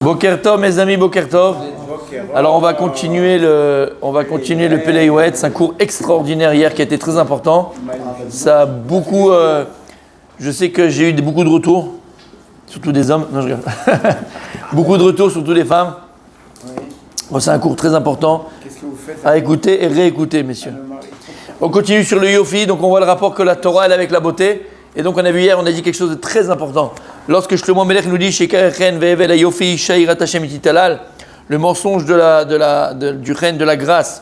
Boker Tov, mes amis, Boker Tov. Alors on va continuer le Pelei Yoetz. C'est un cours extraordinaire hier qui a été très important. Ça a beaucoup, je sais que j'ai eu beaucoup de retours, surtout des hommes. Non, je rigole. Beaucoup de retours, surtout des femmes. Bon, c'est un cours très important à écouter et réécouter, messieurs. On continue sur le Yofi, donc on voit le rapport que la Torah elle a avec la beauté. Et donc on a vu hier, on a dit quelque chose de très important. Lorsque Shlomo Melech nous dit Yofi Shairat Hashem Ititalal, le mensonge du reine de la grâce,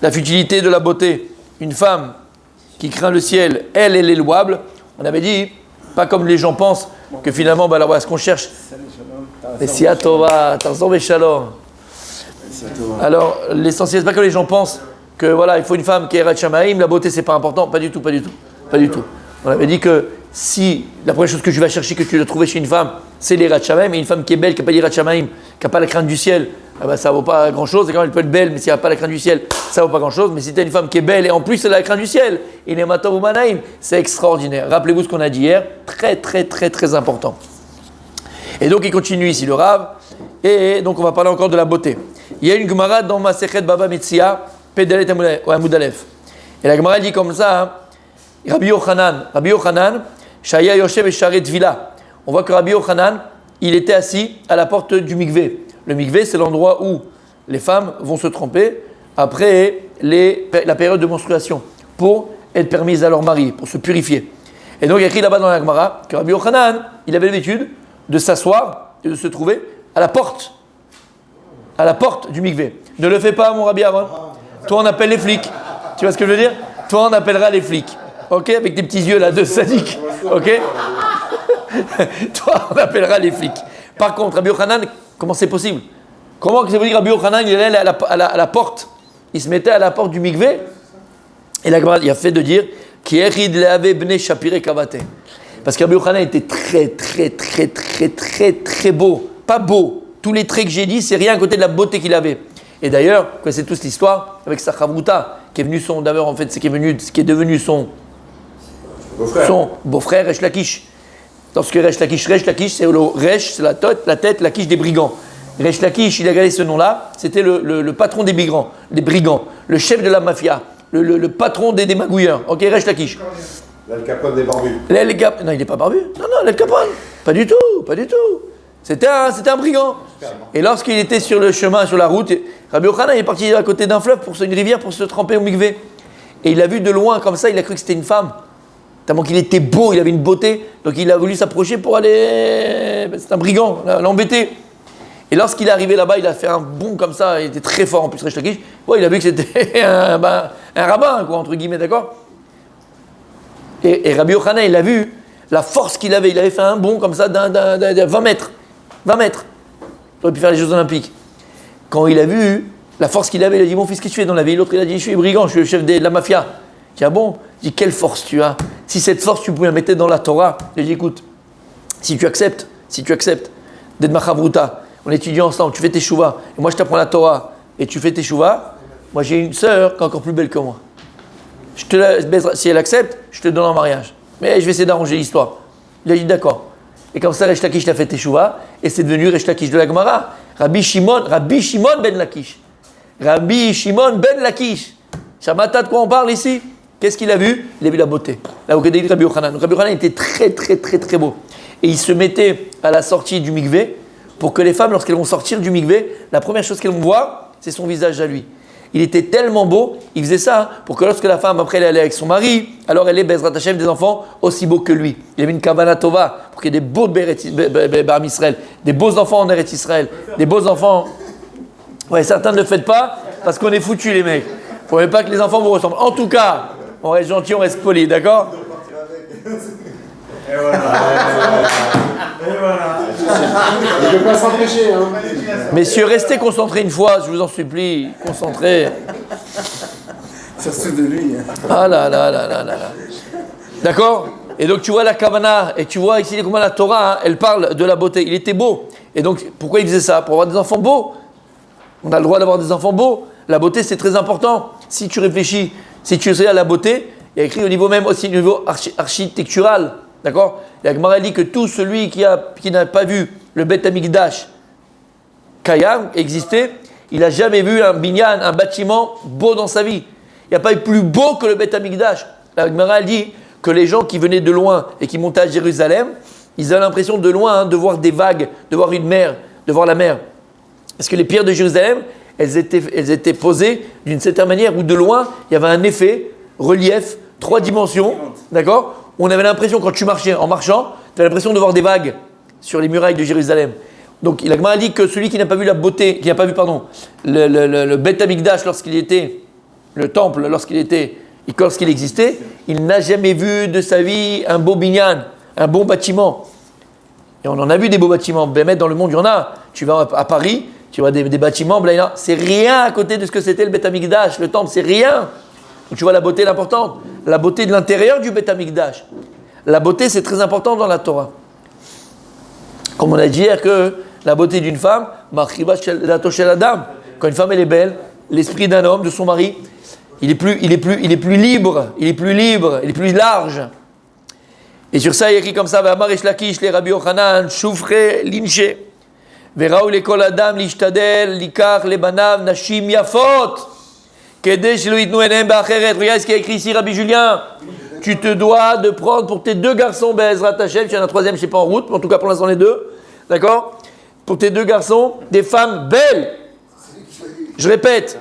la futilité de la beauté, une femme qui craint le ciel, elle est louable. On avait dit, pas comme les gens pensent, que finalement, bah, alors, voilà, ce qu'on cherche. Alors l'essentiel, c'est pas que les gens pensent que voilà, il faut une femme qui est Rat Shamaim, la beauté c'est pas important, pas du tout. On avait dit que si la première chose que tu vas chercher, que tu dois trouver chez une femme, c'est les Rat Shamaim, et une femme qui est belle, qui n'a pas les Rat Shamaim, qui n'a pas la crainte du ciel, eh ben, ça ne vaut pas grand chose. Et quand elle peut être belle, mais si elle n'a pas la crainte du ciel, ça ne vaut pas grand chose. Mais si tu as une femme qui est belle et en plus elle a la crainte du ciel, c'est extraordinaire. Rappelez-vous ce qu'on a dit hier, très important. Et donc il continue ici le Rav, et donc on va parler encore de la beauté. Il y a une Gemara dans Masechet Baba Metzia, Pedalet Amud Aleph. Et la Gemara dit comme ça, hein, Rabbi Yochanan, Shaya Yoshev et Sharet Vila. On voit que Rabbi Yochanan, il était assis à la porte du mikvé. Le mikvé, c'est l'endroit où les femmes vont se tremper après la période de menstruation pour être permises à leur mari, pour se purifier. Et donc il y a écrit là-bas dans la Gemara que Rabbi Yochanan, il avait l'habitude de s'asseoir et de se trouver à la porte du mikvé. Ne le fais pas, mon Rabbi Aaron. Toi, on appelle les flics. Tu vois ce que je veux dire? Toi, on appellera les flics. Ok? Avec tes petits yeux là de sadique. Ok? Toi, on appellera les flics. Par contre, Rabbi Yochanan, comment c'est possible? Comment c'est possible que Rabbi Yochanan, il allait à la porte? Il se mettait à la porte du mikvé. Et la Gemara, il a fait de dire Kierid leave bnei shapire kavate. Parce que Rabbi Yochanan était très beau. Pas beau. Tous les traits que j'ai dit, c'est rien à côté de la beauté qu'il avait. Et d'ailleurs, vous connaissez tous l'histoire avec sa chavruta, qui est devenu son beau-frère, Resh Lakish. Lorsque Resh Lakish, c'est le Resh, c'est la tête, Lakish des brigands. Resh Lakish, il a gardé ce nom-là, c'était le patron des brigands, le chef de la mafia, le patron des magouilleurs. Ok, Resh Lakish. L'El Capone des barbus. Non, il n'est pas barbu. Non, l'El Capone. Pas du tout. C'était un brigand. Et lorsqu'il était sur le chemin, sur la route, Rabbi Yochanan est parti à côté d'un fleuve, une rivière, pour se tremper au mikvé. Et il a vu de loin, comme ça, il a cru que c'était une femme. Tellement qu'il était beau, il avait une beauté. Donc il a voulu s'approcher pour aller... C'est un brigand, l'embêter. Et lorsqu'il est arrivé là-bas, il a fait un bond comme ça, il était très fort en plus, Resh Lakish. Ouais, il a vu que c'était un rabbin, quoi, entre guillemets, d'accord? Et Rabbi Yochanan, il a vu la force qu'il avait. Il avait fait un bond comme ça de 20 mètres. 20 mètres. Il aurait pu faire les Jeux Olympiques. Quand il a vu la force qu'il avait, il a dit, mon fils, qu'est-ce que tu fais dans la vie? L'autre, il a dit, je suis brigand, je suis le chef de la mafia. Il dit, ah bon? Il dit, quelle force tu as? Si cette force, tu pouvais la mettre dans la Torah. Il dit, écoute, si tu acceptes d'être ma chavruta, on étudie ensemble, tu fais tes chouvas, et moi je t'apprends la Torah, et tu fais tes chouvas, moi j'ai une sœur qui est encore plus belle que moi. Si elle accepte, je te donne en mariage. Mais je vais essayer d'arranger l'histoire. Il a dit d'accord. Et comme ça, Resh Lakish t'a fait teshuva, et c'est devenu Resh Lakish de la Gemara. Rabbi Shimon ben Lakish. Rabbi Shimon ben Lakish. Shamata, de quoi on parle ici? Qu'est-ce qu'il a vu? Il a vu la beauté. Là, vous avez dit Rabbi Yochanan. Rabbi Yochanan était très beau. Et il se mettait à la sortie du mikvé pour que les femmes, lorsqu'elles vont sortir du mikvé, la première chose qu'elles vont voir, c'est son visage à lui. Il était tellement beau, il faisait ça pour que lorsque la femme, après, elle allait avec son mari, alors elle est Bezrat Hashem des enfants aussi beaux que lui. Il avait une kavana tova pour qu'il y ait des beaux Bar Israël, des beaux enfants en Eretz Israël, des beaux enfants. Ouais, certains ne le faites pas parce qu'on est foutus, les mecs. Faut même pas que les enfants vous ressemblent. En tout cas, on reste gentil, on reste poli, d'accord? Et voilà. Il ne peut pas s'empêcher. Hein. Messieurs, restez concentrés une fois, je vous en supplie. Concentrés. Surtout de lui. Ah là. D'accord? Et donc tu vois la Kavana, et tu vois ici comment la Torah, hein, elle parle de la beauté. Il était beau. Et donc pourquoi il faisait ça? Pour avoir des enfants beaux. On a le droit d'avoir des enfants beaux. La beauté, c'est très important. Si tu réfléchis, si tu sais à la beauté, il y a écrit au niveau même aussi, au niveau architectural. D'accord? La Gemara dit que tout celui qui n'a pas vu le Beth Amikdash Kayam, existait, il n'a jamais vu un binyan, un bâtiment beau dans sa vie. Il n'y a pas eu plus beau que le Beth Amikdash. La Gemara dit que les gens qui venaient de loin et qui montaient à Jérusalem, ils avaient l'impression de loin de voir des vagues, de voir une mer, de voir la mer. Parce que les pierres de Jérusalem, elles étaient posées d'une certaine manière où de loin, il y avait un effet, relief, 3 dimensions, d'accord? On avait l'impression, quand tu marchais, en marchant, tu avais l'impression de voir des vagues sur les murailles de Jérusalem. Donc, la Gemara dit que celui qui n'a pas vu la beauté, qui n'a pas vu, le Beth Amikdash lorsqu'il était, le temple lorsqu'il existait, il n'a jamais vu de sa vie un beau binyan, un bon bâtiment. Et on en a vu des beaux bâtiments. Ben, dans le monde, il y en a. Tu vas à Paris, tu vois des bâtiments, c'est rien à côté de ce que c'était le Beth Amikdash, le temple, c'est rien. Donc, tu vois la beauté l'importante, la beauté de l'intérieur du Beth Amikdash. La beauté, c'est très important dans la Torah. Comme on a dit hier que la beauté d'une femme, quand une femme elle est belle, l'esprit d'un homme, de son mari, il est plus libre, il est plus large. Et sur ça, il est écrit comme ça, Amar Esh Lakish, les Rabbi Yochanan, Shufre, Linche, Veraou le Kol Adam, Lishtadel, Likach, les Banav, Nashim Yafot, Kedesh lo yitnu enem ba'acheret. Regarde ce qu'il y a écrit ici, Rabbi Julien. Tu te dois de prendre pour tes 2 garçons, Be'ezrat Hashem, il y en a un 3e, je ne sais pas en route, mais en tout cas pour l'instant les 2, d'accord? Pour tes 2 garçons, des femmes belles. Je répète.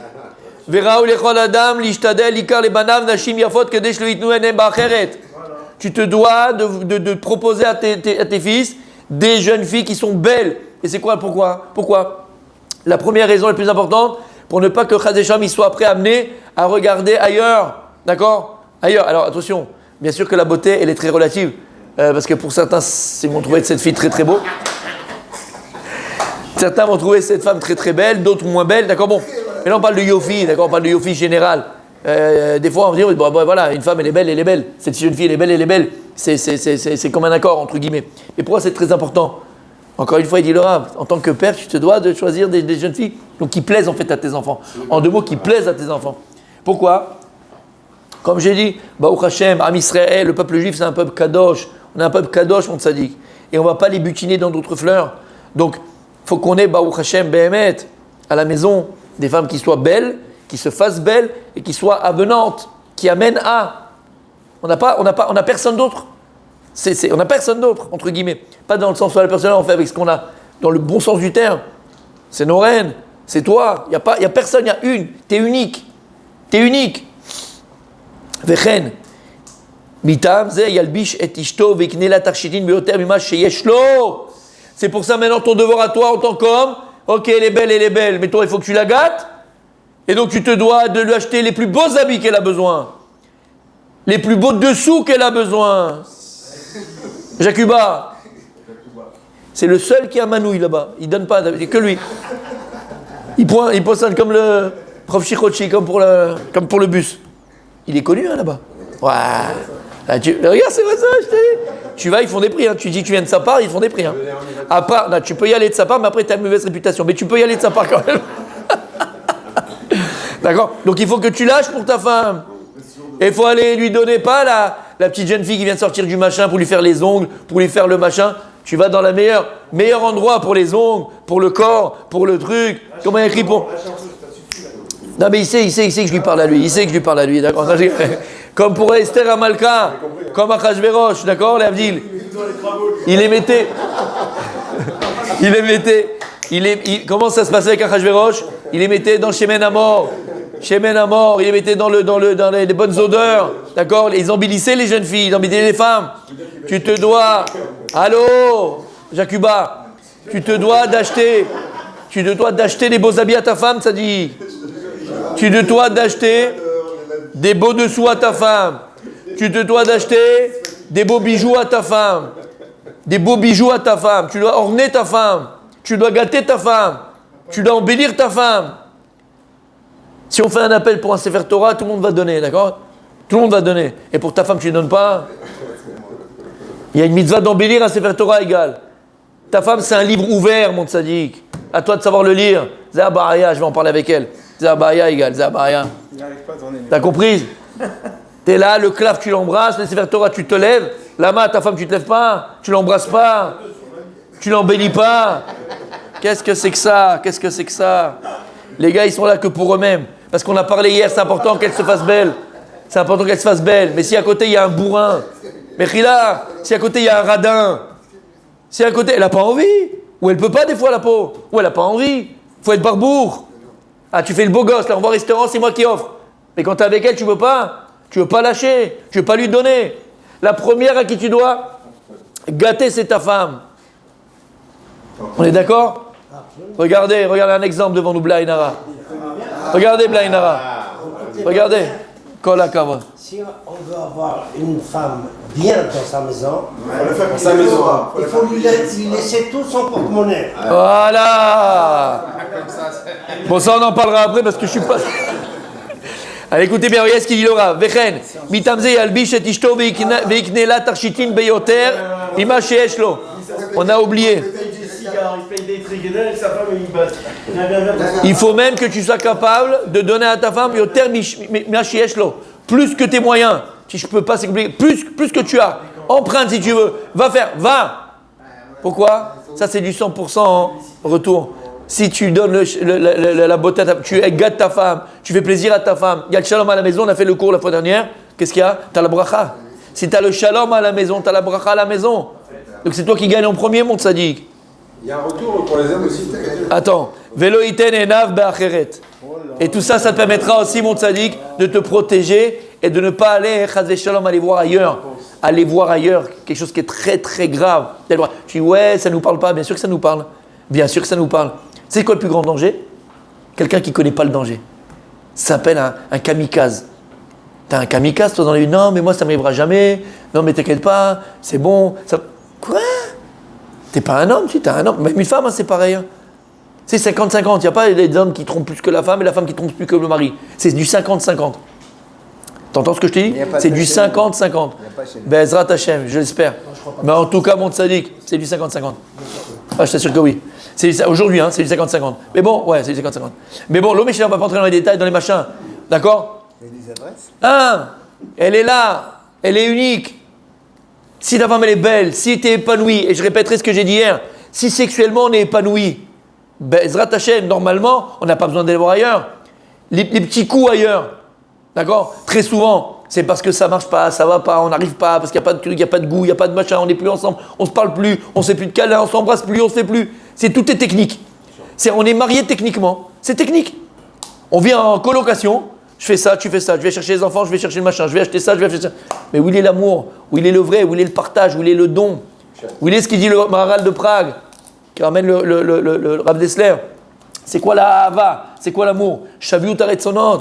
Veraou le Kol Adam, Lishtadel, Likach, les Banav, Nashim Yafot, Kedesh lo yitnu enem ba'acheret. Tu te dois de proposer à tes fils des jeunes filles qui sont belles. Et c'est quoi? Pourquoi? La première raison la plus importante, pour ne pas que Chazécham soit après amené à regarder ailleurs. D'accord? Ailleurs. Alors attention, bien sûr que la beauté, elle est très relative. Parce que pour certains, ils vont trouver cette fille très très beau. Certains vont trouver cette femme très très belle, d'autres moins belle. D'accord? Bon. Mais là on parle de Yofi, d'accord? On parle de Yofi général. Des fois on dit bon, voilà, une femme elle est belle, cette jeune fille elle est belle, c'est comme un accord entre guillemets. Et pourquoi c'est très important? Encore une fois il dit le Rav, en tant que père tu te dois de choisir des jeunes filles donc qui plaisent en fait à tes enfants. En 2 mots, qui plaisent à tes enfants. Pourquoi? Comme j'ai dit, Baruch Hashem, Am Israël, le peuple juif c'est un peuple kadosh, on est un peuple kadosh mon tzadik, et on va pas les butiner dans d'autres fleurs. Donc faut qu'on ait Baruch Hashem Behemet à la maison des femmes qui soient belles, qui se fassent belles et qui soient avenantes, qui amènent à. On n'a personne d'autre. On n'a personne d'autre, entre guillemets. Pas dans le sens où la personne on fait avec ce qu'on a, dans le bon sens du terme. C'est nos reines, c'est toi. Il n'y a personne, il y a une. T'es unique. Vechen. Bitam ze yalbish et ishto veknela tarshitin beoter mimash sheyeshlo. C'est pour ça maintenant ton devoir à toi en tant qu'homme. Ok, elle est belle, mais toi il faut que tu la gâtes. Et donc tu te dois de lui acheter les plus beaux habits qu'elle a besoin. Les plus beaux dessous qu'elle a besoin. Jacuba. C'est le seul qui a manouille là-bas. Il donne pas, il n'y a que lui. Il poissonne comme le prof Chichochi, comme pour le bus. Il est connu hein, là-bas. Ouais. Là, regarde, c'est vrai ça, je t'ai dit. Tu vas, ils font des prix. Hein. Tu dis que tu viens de sa part, ils font des prix. Hein. À part, là, tu peux y aller de sa part, mais après tu as une mauvaise réputation. Mais tu peux y aller de sa part quand même. D'accord? Donc il faut que tu lâches pour ta femme. Et il faut aller lui donner pas la petite jeune fille qui vient de sortir du machin pour lui faire les ongles, pour lui faire le machin. Tu vas dans le meilleur endroit pour les ongles, pour le corps, pour le truc. Comment il écrit pour... Non mais il sait que je lui parle à lui. D'accord? Comme pour Esther Amalka, comme Achashverosh, d'accord, les Abdil. Il les mettait. Comment ça se passait avec Achashverosh? Il les mettait dans Shemen Amor, il les mettait dans les bonnes odeurs, d'accord? Ils embellissaient les jeunes filles, ils embellissaient les femmes. Tu te dois, allô, Jacuba, tu te dois d'acheter des beaux habits à ta femme, ça dit. Tu te dois d'acheter des beaux dessous à ta femme. Tu te dois d'acheter des beaux bijoux à ta femme. Tu dois orner ta femme. Tu dois gâter ta femme. Tu dois embellir ta femme. Si on fait un appel pour un Sefer Torah, tout le monde va donner, d'accord? Tout le monde va donner. Et pour ta femme, tu ne donnes pas. Il y a une mitzvah d'embellir un Sefer Torah égal. Ta femme, c'est un livre ouvert, mon tzaddik. À toi de savoir le lire. Zabaya, je vais en parler avec elle. Zabaya égal, Zabaya. T'as compris? T'es là, le clav, tu l'embrasses, le Sefer Torah, tu te lèves. Lama, ta femme, tu te lèves pas. Tu l'embrasses pas. Tu l'embellis pas. Qu'est-ce que c'est que ça? Qu'est-ce que c'est que ça? Les gars, ils sont là que pour eux-mêmes. Parce qu'on a parlé hier, c'est important qu'elle se fasse belle. C'est important qu'elle se fasse belle. Mais si à côté, il y a un bourrin, mais Khila, si à côté, il y a un radin, si à côté, elle n'a pas envie. Ou elle peut pas des fois, la peau. Ou elle n'a pas envie. Faut être barbour. Ah, tu fais le beau gosse, là, on va au restaurant, c'est moi qui offre. Mais quand tu es avec elle, tu veux pas. Tu veux pas lâcher. Tu veux pas lui donner. La première à qui tu dois gâter, c'est ta femme. On est d'accord? Regardez un exemple devant nous, Blainara. Regardez Blainara. Regardez. Kol hakavod. Si on veut avoir une femme bien dans sa maison, il faut lui laisser tout son porte-monnaie. Voilà. Bon, ça on en parlera après parce que je suis pas... Allez, écoutez bien, regardez ce qu'il dit Laura. Vechen, mitamze yalbish et ishto veiknela tarshitin beyoter ima sheyesh lo. On a oublié. Il faut même que tu sois capable de donner à ta femme yoter ima sheyesh lo. Plus que tes moyens. Si je peux pas, c'est compliqué. Plus que tu as. Emprunte si tu veux. Va. Pourquoi? Ça, c'est du 100% en retour. Si tu donnes la beauté à ta femme, tu gâtes ta femme, tu fais plaisir à ta femme, il y a le shalom à la maison, on a fait le cours la fois dernière, qu'est-ce qu'il y a? Tu as la bracha. Si tu as le shalom à la maison, tu as la bracha à la maison. Donc c'est toi qui gagnes en premier, mon tzaddik. Il y a un retour pour les hommes aussi. Attends, velo iten enav be'acheret. Et tout ça, ça te permettra aussi, mon tzaddik, de te protéger et de ne pas aller, chazé shalom, aller voir ailleurs, quelque chose qui est très très grave. Tu dis, ouais, ça ne nous parle pas, bien sûr que ça nous parle. Bien sûr que ça nous parle. C'est quoi le plus grand danger? Quelqu'un qui ne connaît pas le danger. Ça s'appelle un kamikaze. T'as un kamikaze, toi, dans les... Non, mais moi, ça ne m'arrivera jamais. Non, mais t'inquiète pas, c'est bon. Ça... Quoi? T'es pas un homme, tu t'es un homme. Même une femme, hein, c'est pareil. Hein. C'est 50-50. Il n'y a pas des hommes qui trompent plus que la femme et la femme qui trompe plus que le mari. C'est du 50-50. T'entends ce que je te dis? C'est du 50-50. Bezrat Hashem, je l'espère. Mais en tout cas, mon tzaddik, c'est du 50-50. Ah, je t'assure que oui. Aujourd'hui, hein, c'est du 50-50. Mais bon, ouais, c'est du 50-50. Mais bon, l'homme, on ne va pas rentrer dans les détails, dans les machins. D'accord? Elle est là. Elle est unique. Si ta femme, elle est belle, si tu es épanoui, et je répéterai ce que j'ai dit hier, si sexuellement on est épanoui, Bezrat Hashem, normalement, on n'a pas besoin d'aller voir ailleurs. Les petits coups ailleurs. D'accord? Très souvent, c'est parce que ça marche pas, ça va pas, on n'arrive pas, parce qu'il n'y a pas de truc, il n'y a pas de goût, il n'y a pas de machin, on n'est plus ensemble, on se parle plus, on ne fait plus de câlins, on s'embrasse plus, on ne se fait plus. Tout est technique. On est mariés techniquement. C'est technique. On vient en colocation, je fais ça, tu fais ça, je vais chercher les enfants, je vais chercher le machin, je vais acheter ça, je vais acheter ça. Mais où il est l'amour? Où il est le vrai? Où il est le partage? Où il est le don? Où il est ce qu'il dit le Maharal de Prague, qui ramène le Rav Dessler? C'est quoi la hava? C'est quoi l'amour? Shaviut Aretsonot.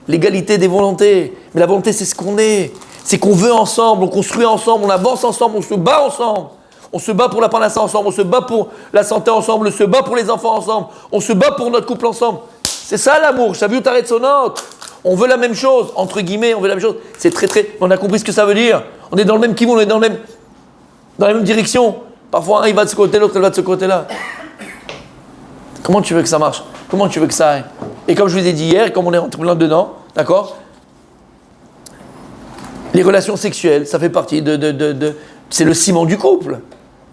L'égalité des volontés. Mais la volonté, c'est ce qu'on est. C'est qu'on veut ensemble, on construit ensemble, on avance ensemble, on se bat ensemble. On se bat pour la parnassa ensemble, on se bat pour la santé ensemble, on se bat pour les enfants ensemble, on se bat pour notre couple ensemble. C'est ça l'amour. Shaviut Aretsonot. On veut la même chose, entre guillemets, on veut la même chose. C'est très très... On a compris ce que ça veut dire. On est dans le même kimoun, on est dans la même direction. Parfois, un, il va de ce côté, l'autre, elle va de ce côté-là. Comment tu veux que ça marche? Comment tu veux que ça aille? Et comme je vous ai dit hier, comme on est en plein dedans, d'accord? Les relations sexuelles, ça fait partie c'est le ciment du couple.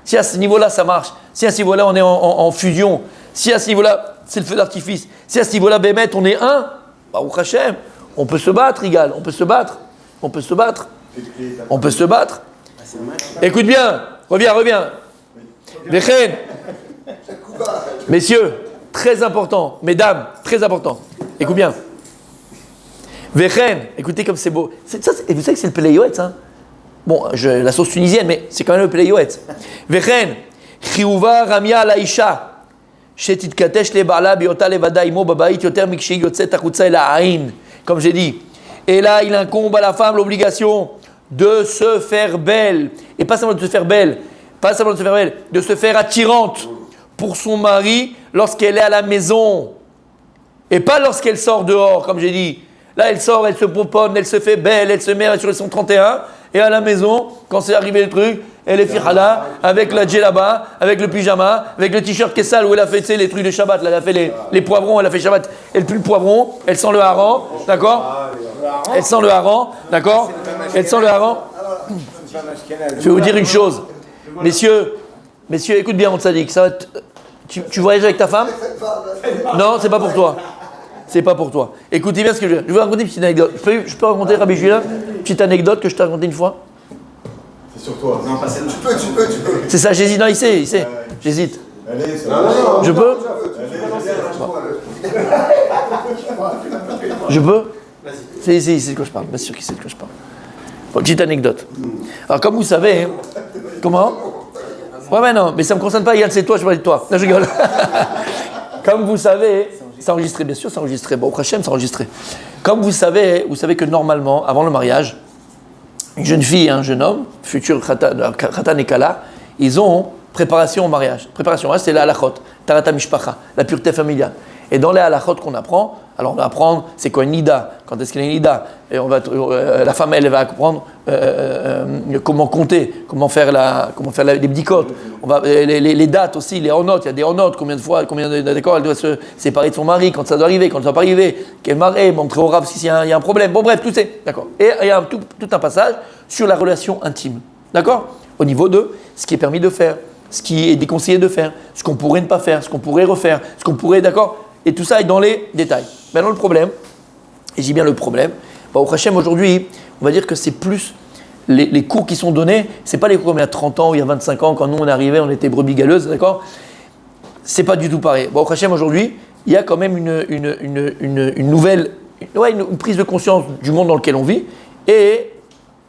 Si à ce niveau-là, ça marche, si à ce niveau-là, on est en fusion, si à ce niveau-là, c'est le feu d'artifice, si à ce niveau-là, Bémet, on est un, Baruch Hashem, on peut se battre, Igal, on peut se battre. Écoute bien, reviens. Vechen. Messieurs, très important. Mesdames, très important. Écoute bien. Vechen, écoutez comme c'est beau. Et vous savez que c'est le Peleyoetz, hein? Bon, la sauce tunisienne, mais c'est quand même le Peleyoetz. Vechen, Chiouva Ramia Laisha, Shetitkatesh le Bala Biota Levada Imo Babait Yoter Mikshi Yotzet Akutsa El Ain. Comme j'ai dit. Et là, il incombe à la femme l'obligation de se faire belle. Et pas seulement de se faire belle, de se faire attirante pour son mari lorsqu'elle est à la maison. Et pas lorsqu'elle sort dehors, comme j'ai dit. Là, elle sort, elle se pomponne, elle se fait belle, elle se met sur son 31. Et à la maison, quand c'est arrivé le truc, elle est fihala, avec la djellaba, avec le pyjama, avec le t-shirt qui est sale, où elle a fait les trucs de Shabbat. Là, elle a fait les poivrons, elle a fait Shabbat. Elle pue le poivron, elle sent le hareng, d'accord? Elle sent le hareng, d'accord? Elle sent le hareng. Je vais vous dire une chose. Messieurs, écoute bien, mon tzaddik, Tu voyages avec ta femme? Non, c'est pas pour toi. C'est pas pour toi. Écoutez bien ce que je veux dire. Je vais raconter une petite anecdote. Je peux raconter, Rabbi Julia, une petite anecdote que je t'ai racontée une fois? C'est sur toi. Non, pas celle-là. Tu peux. C'est ça, j'hésite. Non, il sait. J'hésite. Allez, je peux? Je peux? Vas-y. C'est de quoi je parle. Bien sûr qu'il sait de quoi je parle. Bon, petite anecdote. Alors, comme vous savez, comment? Ouais, non, mais ça me concerne pas, Yann, c'est toi, je parle de toi. Non, je rigole. Comme vous savez, c'est enregistré, bien sûr, c'est enregistré. Bon, au Hachem, c'est enregistré. Comme vous savez que normalement, avant le mariage, une jeune fille et un jeune homme, futur Khatan et Kala, ils ont préparation au mariage. Préparation, c'est la halachot, Tarata Mishpacha, la pureté familiale. Et dans les halachot qu'on apprend, alors on va apprendre c'est quoi une nida, quand est-ce qu'il y a une nida, et la femme elle va apprendre comment compter, comment faire les bdikot, les dates aussi, les honot, il y a des honot, combien d'accord elle doit se séparer de son mari, quand ça doit arriver, quand ça ne doit pas arriver, quel mari, montrer au rave s'il y a un problème, bon bref, tout c'est, d'accord. Et il y a tout un passage sur la relation intime, d'accord, au niveau de ce qui est permis de faire, ce qui est déconseillé de faire, ce qu'on pourrait ne pas faire, ce qu'on pourrait refaire, ce qu'on pourrait, d'accord. Et tout ça est dans les détails. Maintenant, le problème, et j'ai bien le problème, au Hachem aujourd'hui, on va dire que c'est plus les cours qui sont donnés, c'est pas les cours comme il y a 30 ans ou il y a 25 ans, quand nous on arrivait, on était brebis galeuses, d'accord? C'est pas du tout pareil. Au Hachem aujourd'hui, il y a quand même une nouvelle, une prise de conscience du monde dans lequel on vit, et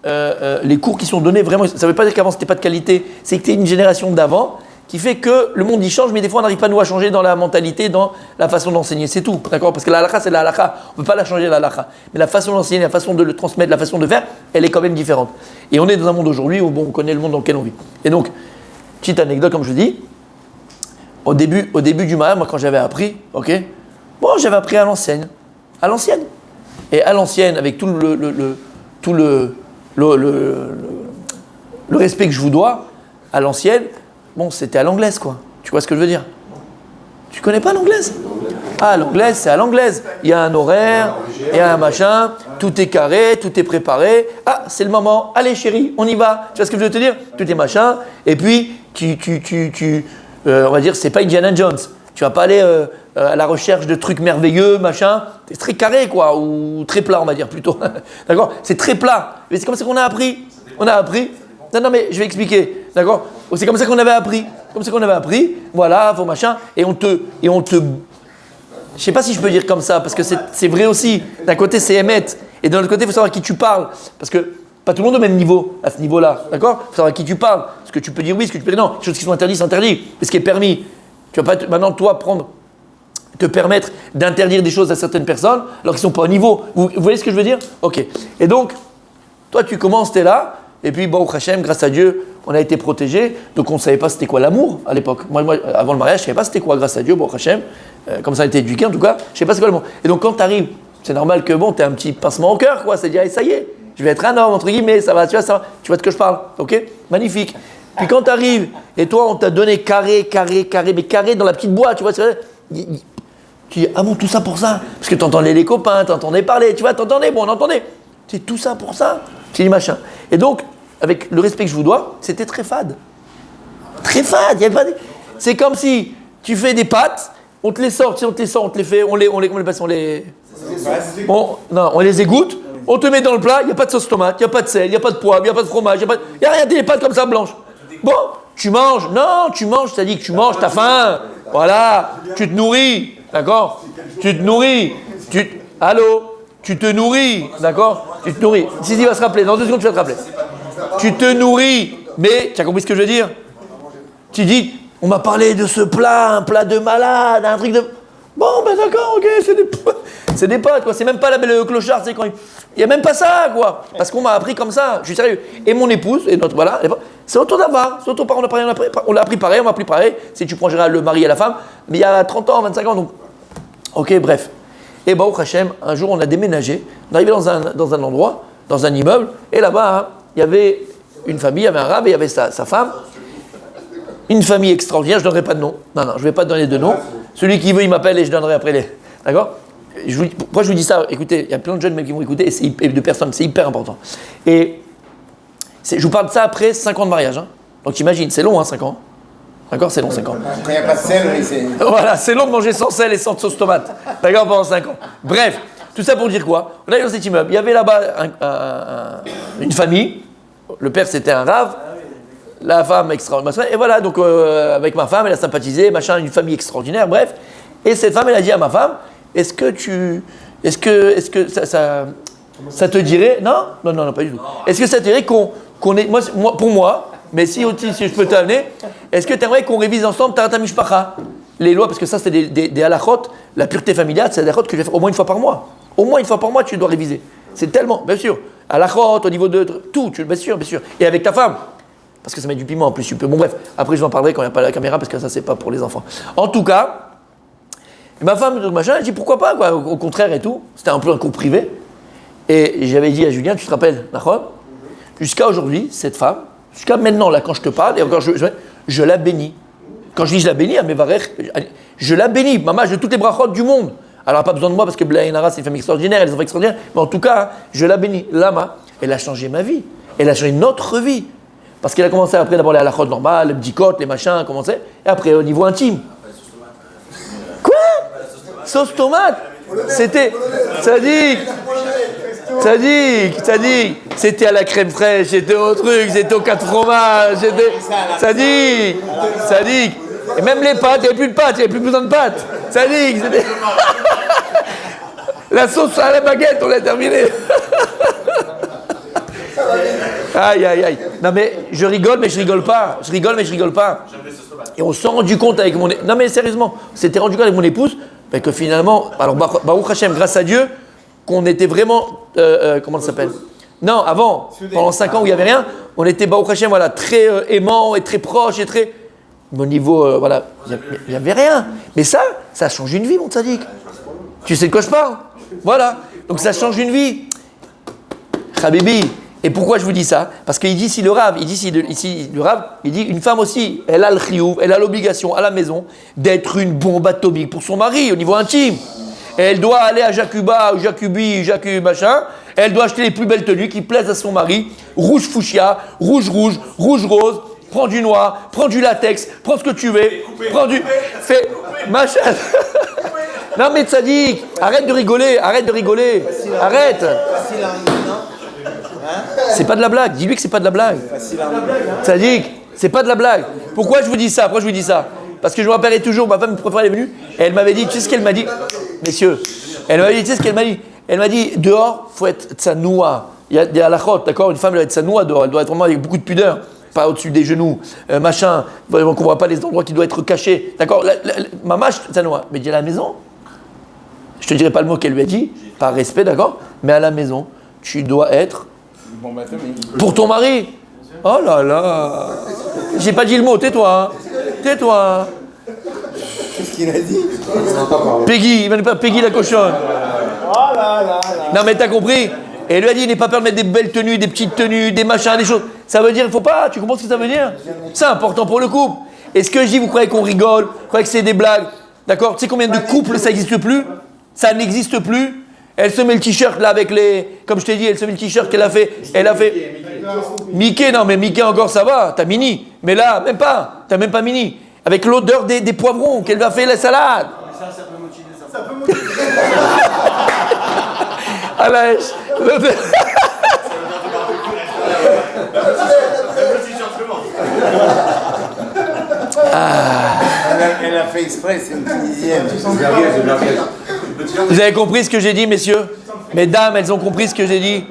les cours qui sont donnés, vraiment, ça ne veut pas dire qu'avant c'était pas de qualité, c'est que c'était une génération d'avant, qui fait que le monde y change, mais des fois on n'arrive pas nous à changer dans la mentalité, dans la façon d'enseigner, c'est tout, d'accord? Parce que la halakha c'est la halakha, on ne peut pas la changer la halakha, mais la façon d'enseigner, la façon de le transmettre, la façon de faire, elle est quand même différente. Et on est dans un monde aujourd'hui où on connaît le monde dans lequel on vit. Et donc, petite anecdote comme je dis, au début du mariage, moi quand j'avais appris, ok, j'avais appris à l'ancienne, et à l'ancienne avec tout le respect que je vous dois, à l'ancienne. C'était à l'anglaise, quoi. Tu vois ce que je veux dire? Tu connais pas l'anglaise? Ah, l'anglaise, c'est à l'anglaise. Il y a un horaire, il y a un machin, tout est carré, tout est préparé. Ah, c'est le moment. Allez, chérie, on y va. Tu vois ce que je veux te dire? Tout est machin. Et puis, on va dire, c'est pas Indiana Jones. Tu vas pas aller à la recherche de trucs merveilleux, machin. C'est très carré, quoi, ou très plat, on va dire plutôt. D'accord? C'est très plat. Mais c'est comme ça qu'on a appris. On a appris. Non, mais je vais expliquer. D'accord? C'est comme ça qu'on avait appris. Voilà, vos machins. Et on te. Je sais pas si je peux dire comme ça, parce que c'est vrai aussi. D'un côté, c'est émettre. Et d'un autre côté, il faut savoir à qui tu parles. Parce que pas tout le monde au même niveau, à ce niveau-là. D'accord? Il faut savoir à qui tu parles. Ce que tu peux dire oui, ce que tu peux dire non. Les choses qui sont interdites, c'est interdit. Mais ce qui est permis. Tu vas pas maintenant, toi, te permettre d'interdire des choses à certaines personnes, alors qu'ils ne sont pas au niveau. Vous voyez ce que je veux dire? Ok. Et donc, toi, tu commences, tu es là. Et puis, au Hachem, grâce à Dieu, on a été protégés. Donc, on ne savait pas c'était quoi l'amour à l'époque. Moi, avant le mariage, je ne savais pas c'était quoi, grâce à Dieu, au Hachem. Comme ça a été éduqué, en tout cas, je ne sais pas c'est quoi l'amour. Et donc, quand tu arrives, c'est normal que, tu as un petit pincement au cœur, quoi. C'est dire, ça y est, je vais être un homme, entre guillemets, ça va, tu vois de quoi je parle. Ok? Magnifique. Puis, quand tu arrives, et toi, on t'a donné carré, mais carré dans la petite boîte, tu vois, tu dis, ah bon, tout ça pour ça? Parce que tu entendais les copains, tu entendais parler, tu vois, on entendait. C'est tout ça pour ça? C'est du machin. Et donc, avec le respect que je vous dois, c'était très fade. Très fade. C'est comme si tu fais des pâtes, on te les sort, on te les fait, on les égoutte, on te met dans le plat, il n'y a pas de sauce tomate, il n'y a pas de sel, il n'y a pas de poivre, il n'y a pas de fromage, il n'y a rien, des pâtes comme ça blanches. Bon, tu manges, ça dit que tu manges, t'as faim, voilà, tu te nourris, d'accord? Tu te nourris, tu te nourris, d'accord? Tu te nourris. Si il va se rappeler, dans 2 secondes tu vas te rappeler. Tu te nourris, mais tu as compris ce que je veux dire? Tu dis, on m'a parlé de ce plat, un plat de malade, un truc de... Bon, d'accord, ok, c'est des pâtes, quoi. C'est même pas la belle clochard, c'est quand il n'y a même pas ça, quoi. Parce qu'on m'a appris comme ça, je suis sérieux. Et mon épouse, c'est autour d'avoir, on l'a appris pareil, on m'a appris pareil. Si tu prends général le mari et la femme, mais il y a 30 ans, 25 ans, donc... Ok, bref. Et au Hachem, un jour, on a déménagé, on est arrivé dans un endroit, dans un immeuble, et là-bas, il y avait une famille, il y avait un rab et il y avait sa femme. Une famille extraordinaire, je ne donnerai pas de nom. Non, je ne vais pas donner de nom. Celui qui veut, il m'appelle et je donnerai après les... D'accord? Pourquoi je vous dis ça? Écoutez, il y a plein de jeunes qui vont écouter et de personnes, c'est hyper important. Et je vous parle de ça après 5 ans de mariage. Hein. Donc imagine, c'est long, 5 ans. D'accord, c'est long 5 ans. Quand il n'y a pas de sel, oui, c'est. Voilà, c'est long de manger sans sel et sans sauce tomate. D'accord, pendant 5 ans. Bref, tout ça pour dire quoi? On est dans cet immeuble. Il y avait là-bas une famille. Le père, c'était un rave. La femme extraordinaire. Et voilà, donc avec ma femme, elle a sympathisé, machin, une famille extraordinaire, bref. Et cette femme, elle a dit à ma femme, est-ce que ça te dirait... Non, pas du tout. Est-ce que ça te dirait qu'on est... Pour moi, mais si je peux t'amener, est-ce que tu aimerais qu'on révise ensemble Tarat HaMishpacha, les lois, parce que ça, c'est des halachot, la pureté familiale, c'est des halachot que je vais faire au moins une fois par mois. Au moins une fois par mois, tu dois réviser. C'est tellement, bien sûr, halachot, au niveau de tout, bien sûr. Et avec ta femme, parce que ça met du piment en plus, tu peux. Bon, bref, après, je vous en parlerai quand il n'y a pas la caméra, parce que ça, c'est pas pour les enfants. En tout cas, ma femme, machin, elle dit pourquoi pas, quoi, au contraire et tout. C'était un peu un cours privé. Et j'avais dit à Julien, tu te rappelles, Nahon, jusqu'à aujourd'hui, cette femme, jusqu'à maintenant, là, quand je te parle, et encore, je la bénis. Quand je dis je la bénis, à mes varech, je la bénis, maman, de toutes les brachot du monde. Alors, elle n'a pas besoin de moi parce que Blaï Nara, c'est une famille extraordinaire, elle est des enfants extraordinaires. Mais en tout cas, je la bénis. Lama, elle a changé ma vie. Elle a changé notre vie. Parce qu'elle a commencé après d'abord les halachot normales, les bdikot, les machins, commencé. Et après, au niveau intime. Quoi? Sauce tomate? C'était. C'était à la crème fraîche, c'était au truc, c'était aux 4 fromages, c'était. Sadique. Et même les pâtes, il n'y avait plus de pâtes, il n'y avait plus besoin de pâtes. Sadique, c'était. La sauce à la baguette, on l'a terminé. Aïe. Non mais je rigole, mais je rigole pas. Et on s'est rendu compte avec mon... Non mais sérieusement, on s'était rendu compte avec mon épouse que finalement, alors Baruch Hashem, grâce à Dieu, qu'on était vraiment... comment ça s'appelle? Non, avant, pendant 5 ans où il n'y avait rien, on était Baruch Hashem, voilà, très aimant et très proche et très... Au niveau, voilà, il n'y avait rien. Mais ça change une vie, mon tzaddik. Tu sais de quoi je parle? Voilà. Donc ça change une vie. Habibi. Et pourquoi je vous dis ça? Parce qu'il dit ici le Rav, il dit une femme aussi, elle a le chiyuv, elle a l'obligation à la maison d'être une bombe atomique pour son mari au niveau intime. Et elle doit aller à Jacuba, Jacubi, machin. Elle doit acheter les plus belles tenues qui plaisent à son mari. Rouge fuchsia, rouge rose. Prends du noir, prends du latex, prends ce que tu veux. Fais machin. Non mais tzaddik, arrête de rigoler. Arrête. C'est pas de la blague. Dis-lui que c'est pas de la blague. Tzaddik, c'est pas de la blague. Pourquoi je vous dis ça? Parce que je me rappellerai toujours, ma femme préférée est venue et elle m'avait dit, tu sais ce qu'elle m'a dit, messieurs, elle m'a dit, dehors, il faut être tsanoua. Il y a des halachot, d'accord? Une femme doit être tsanoua dehors, elle doit être vraiment avec beaucoup de pudeur, pas au-dessus des genoux, machin, on ne voit pas les endroits qui doivent être cachés, d'accord? Maman, tsanoua, mais dis à la maison, je te dirai pas le mot qu'elle lui a dit, par respect, d'accord? Mais à la maison, tu dois être pour ton mari. Oh là là, j'ai pas dit le mot, tais-toi. Qu'est-ce qu'il a dit? Peggy, il va pas Peggy la cochonne. Oh là. Non mais t'as compris? Et elle lui a dit, il n'est pas peur de mettre des belles tenues, des petites tenues, des machins, des choses. Ça veut dire, il faut pas, tu comprends ce que ça veut dire? C'est important pour le couple. Et ce que je dis, vous croyez qu'on rigole, vous croyez que c'est des blagues, d'accord? Tu sais combien de couples ça n'existe plus? Ça n'existe plus. Elle se met le t-shirt là avec les... Comme je t'ai dit, elle se met le t-shirt qu'elle a fait... Mickey, non mais Mickey encore ça va, t'as Mini. Mais là, même pas, t'as même pas Mini. Avec l'odeur des poivrons qu'elle va faire la salade. Ça peut motiver ça. Ah la Elle a fait exprès, c'est une Tunisienne. Vous avez compris ce que j'ai dit, messieurs? Mesdames, elles ont compris ce que j'ai dit?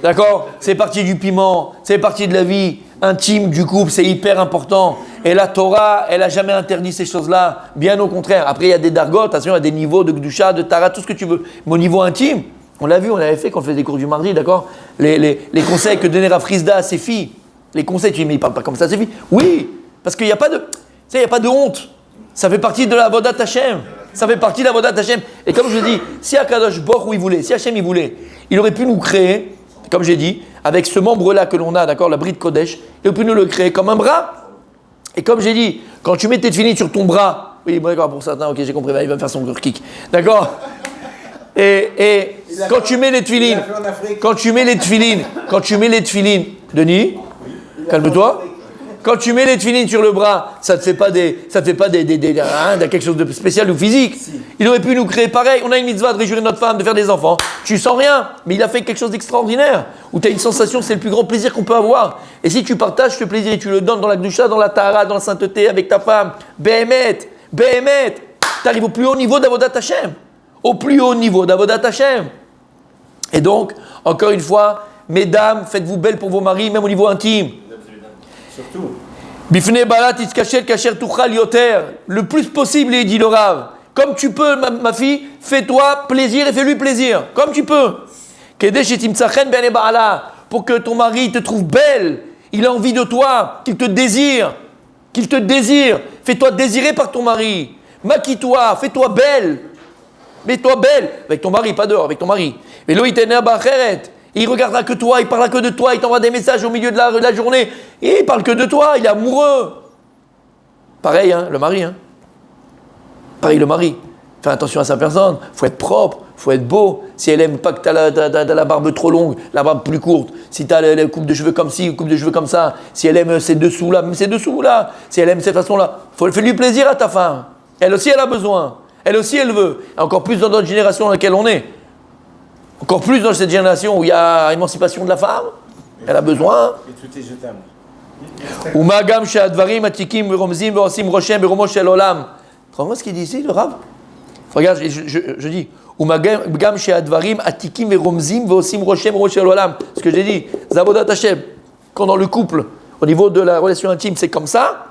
D'accord? C'est parti du piment, c'est parti de la vie intime du couple, c'est hyper important. Et la Torah, elle n'a jamais interdit ces choses-là, bien au contraire. Après, il y a des dargot, attention, il y a des niveaux de Gdusha, de Tara, tout ce que tu veux. Mais au niveau intime, on l'a vu, on l'avait fait quand on faisait des cours du mardi, d'accord? Les conseils que donnait Rav Frisda à ses filles. Les conseils, tu dis, mais il ne parle pas comme ça à ses filles. Oui, parce qu'il n'y a pas de... Tu sais, il n'y a pas de honte. Ça fait partie de la Avodat Hashem. Et comme je dis, si Akadosh Baruch Hu il voulait, si Hashem il voulait, il aurait pu nous créer, comme j'ai dit, avec ce membre-là que l'on a, d'accord, la Brit Kodesh, il aurait pu nous le créer comme un bras. Et comme j'ai dit, quand tu mets tes tefilines sur ton bras, oui, bon, d'accord, pour certains, ok, j'ai compris, il va me faire son kick, d'accord. Et quand tu mets les tefilines, Denis, calme-toi. Quand tu mets les tefilines sur le bras, ça te fait pas quelque chose de spécial ou physique. Il aurait pu nous créer pareil. On a une mitzvah de réjouir notre femme, de faire des enfants. Tu sens rien, mais il a fait quelque chose d'extraordinaire. Où tu as une sensation, c'est le plus grand plaisir qu'on peut avoir. Et si tu partages ce plaisir et tu le donnes dans la gdusha, dans la tahara, dans la sainteté avec ta femme, Behemet, tu arrives au plus haut niveau d'Avodat Hashem. Au plus haut niveau d'Avodat Hashem. Et donc, encore une fois, mesdames, faites-vous belles pour vos maris, même au niveau intime. Surtout. Bifne balat iskasher kasher tuchal yoter. Le plus possible, il dit le Rav. Comme tu peux, ma fille, fais-toi plaisir et fais-lui plaisir. Comme tu peux. Kedesh etimtsachen ben baala. Pour que ton mari te trouve belle. Il a envie de toi, qu'il te désire. Qu'il te désire. Fais-toi désirer par ton mari. Maquille-toi, fais-toi belle. Mets-toi belle. Avec ton mari, pas dehors, avec ton mari. Et lo itener bacheret. Il regardera que toi, il parlera que de toi, il t'envoie des messages au milieu de la journée. Et il parle que de toi, il est amoureux. Pareil, le mari. Pareil, le mari. Fais attention à sa personne. Il faut être propre, il faut être beau. Si elle aime pas que tu as la barbe trop longue, la barbe plus courte. Si tu as la coupe de cheveux comme ci, coupe de cheveux comme ça. Si elle aime ces dessous-là, même ces dessous-là. Si elle aime cette façon-là. Fais-lui plaisir à ta femme. Elle aussi, elle a besoin. Elle aussi, elle veut. Et encore plus dans notre génération dans laquelle on est. Encore plus dans cette génération où il y a émancipation de la femme, elle a besoin. Et tout est jetable. Umagam she'advarim atikim veromzim verosim roshem beromo shel olam. Tu comprends ce qu'il dit ici, le Rav? Regarde, je dis. Umagam she'advarim atikim veromzim verosim roshem beromo shel olam. Ce que j'ai dit, Zavodat Hashem. Quand dans le couple, au niveau de la relation intime, c'est comme ça.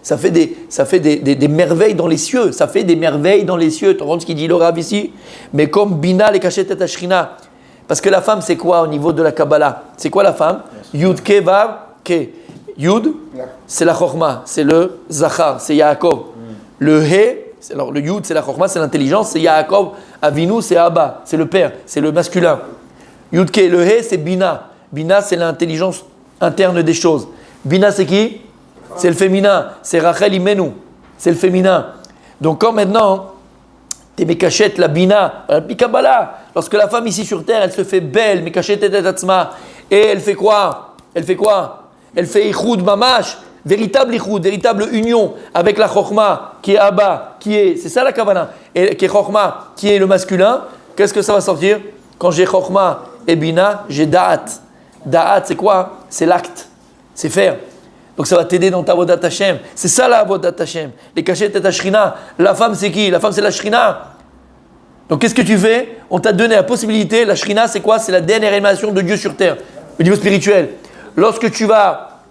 Ça fait des merveilles dans les cieux. Ça fait des merveilles dans les cieux. Tu comprends ce qu'il dit le Rav ici? Mais comme Bina les cachet et Ashrina. Parce que la femme, c'est quoi au niveau de la Kabbalah? C'est quoi la femme? Yud ke vav ke. Yud, c'est la Chorma, c'est le Zachar, c'est Yaakov. Le He, alors le Yud, c'est la Chorma, c'est l'intelligence, c'est Yaakov. Avinu, c'est Abba, c'est le père, c'est le masculin. Yud ke, le He, c'est Bina. Bina, c'est l'intelligence interne des choses. Bina, c'est qui? C'est le féminin, c'est Rachel Imenu, c'est le féminin. Donc quand maintenant, t'es Mekachet, la Bina, la Kabbalah, lorsque la femme ici sur terre, elle se fait belle, Mekachet et Tatzma, et elle fait quoi? Elle fait Ichud Mamash, véritable Ichud, véritable union avec la Chochma, qui est Abba, c'est ça la Kavanah, et qui est Chochma, qui est le masculin. Qu'est-ce que ça va sortir? Quand j'ai Chochma et Bina, j'ai Da'at. Da'at, c'est quoi? C'est l'acte, c'est faire. Donc ça va t'aider dans ta Avodat Hashem. C'est ça la Avodat Hashem. Les cachets et ta Shrina. La femme c'est qui? La femme c'est la Shrina. Donc qu'est-ce que tu fais? On t'a donné la possibilité. La Shrina c'est quoi? C'est la dernière émanation de Dieu sur terre. Au niveau spirituel. Lorsque tu vas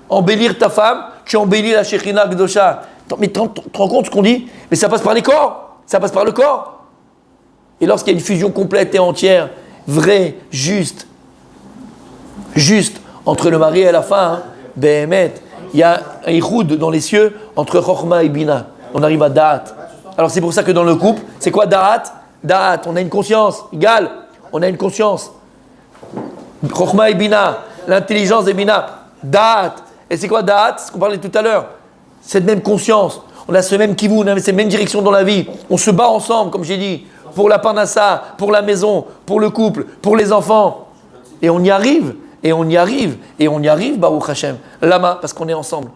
embellir ta femme, tu embellis la Shrina Gdosha. Mais tu te rends compte ce qu'on dit? Mais ça passe par les corps. Ça passe par le corps. Et lorsqu'il y a une fusion complète et entière, vraie, juste, entre le mari et la femme, Behemet, il y a un ichoud dans les cieux entre Chochma et Bina. On arrive à Da'at. Alors c'est pour ça que dans le couple, c'est quoi Da'at? Da'at, on a une conscience, égal, on a une conscience. Chochma et Bina, l'intelligence et Bina. Da'at. Et c'est quoi Da'at? C'est ce qu'on parlait tout à l'heure. Cette même conscience, on a ce même kivoun, on a cette même direction dans la vie. On se bat ensemble, comme j'ai dit, pour la parnassa, pour la maison, pour le couple, pour les enfants. Et on y arrive. Baruch Hashem. Lama, parce qu'on est ensemble.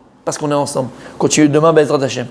Continue demain, Bezrat Hashem.